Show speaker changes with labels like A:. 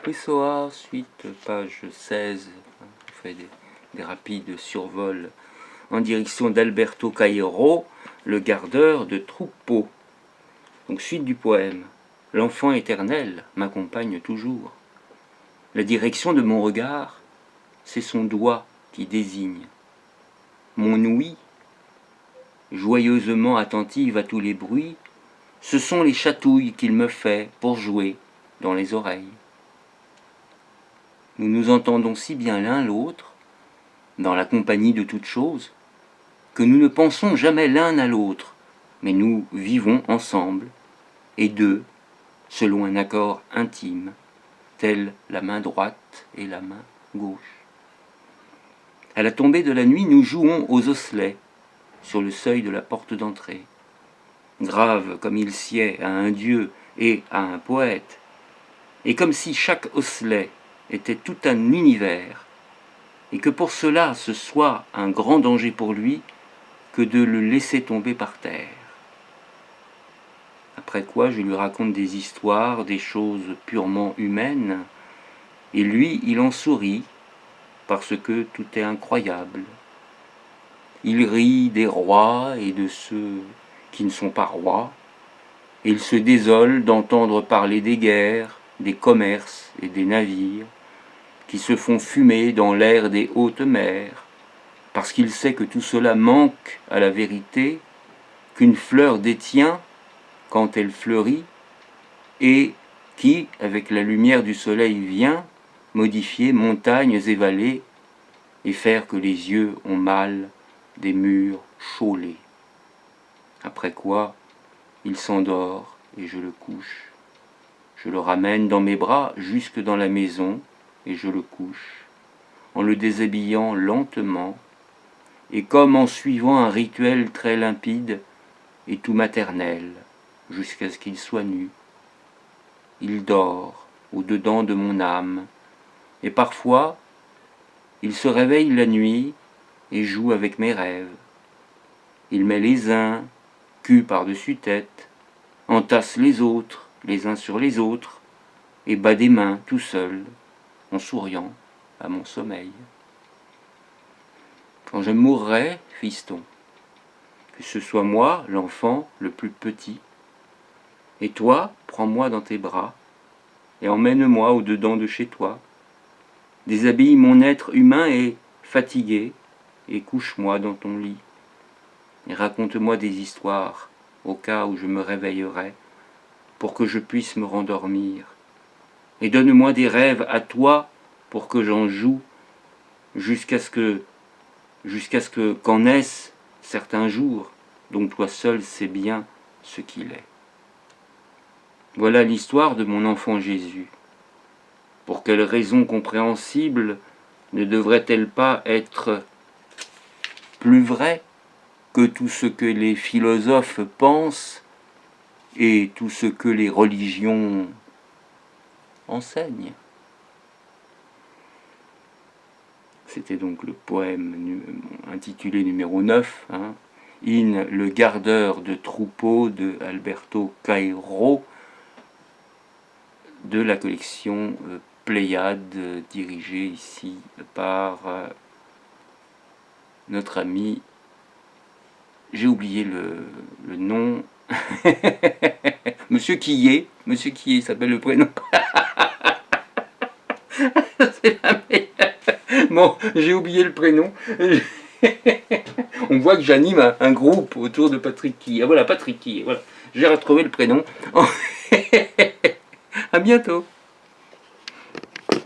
A: Pessoa, suite, page 16, on fait des rapides survols en direction d'Alberto Cairo, le gardeur de troupeaux. Donc suite du poème. L'enfant éternel m'accompagne toujours. La direction de mon regard, c'est son doigt qui désigne. Mon ouïe, joyeusement attentive à tous les bruits, ce sont les chatouilles qu'il me fait pour jouer dans les oreilles. Nous nous entendons si bien l'un l'autre, dans la compagnie de toutes choses, que nous ne pensons jamais l'un à l'autre, mais nous vivons ensemble, et deux, selon un accord intime, telle la main droite et la main gauche. À la tombée de la nuit, nous jouons aux osselets, sur le seuil de la porte d'entrée. Grave comme il sied à un dieu et à un poète, et comme si chaque osselet était tout un univers, et que pour cela ce soit un grand danger pour lui que de le laisser tomber par terre. Après quoi je lui raconte des histoires, des choses purement humaines, et lui il en sourit, parce que tout est incroyable. Il rit des rois et de ceux qui ne sont pas rois, et il se désole d'entendre parler des guerres, des commerces et des navires, qui se font fumer dans l'air des hautes mers, parce qu'il sait que tout cela manque à la vérité, qu'une fleur détient quand elle fleurit, et qui, avec la lumière du soleil, vient modifier montagnes et vallées, et faire que les yeux ont mal des murs chaulés. Après quoi, il s'endort et je le couche. Je le ramène dans mes bras jusque dans la maison, et je le couche, en le déshabillant lentement, et comme en suivant un rituel très limpide et tout maternel, jusqu'à ce qu'il soit nu. Il dort au-dedans de mon âme, et parfois, il se réveille la nuit et joue avec mes rêves. Il met les uns, cul par-dessus tête, entasse les autres, les uns sur les autres, et bat des mains tout seul, en souriant à mon sommeil. Quand je mourrai, fiston, que ce soit moi, l'enfant le plus petit, et toi, prends-moi dans tes bras, et emmène-moi au-dedans de chez toi, déshabille mon être humain et fatigué, et couche-moi dans ton lit, et raconte-moi des histoires, au cas où je me réveillerai, pour que je puisse me rendormir, et donne-moi des rêves à toi, pour que j'en joue, jusqu'à ce que qu'en naissent certains jours, dont toi seul sais bien ce qu'il est. Voilà l'histoire de mon enfant Jésus. Pour quelle raison compréhensible ne devrait-elle pas être plus vraie que tout ce que les philosophes pensent et tout ce que les religions enseignent? C'était donc le poème intitulé numéro 9, In le gardeur de troupeaux de Alberto Cairo, de la collection Pléiade, dirigée ici par notre ami, j'ai oublié le nom, Monsieur Quillet s'appelle le prénom. C'est la meilleure. Bon, j'ai oublié le prénom. On voit que j'anime un groupe autour de Patrick Quillet. Ah, voilà, Patrick Quillet, voilà. J'ai retrouvé le prénom. À bientôt.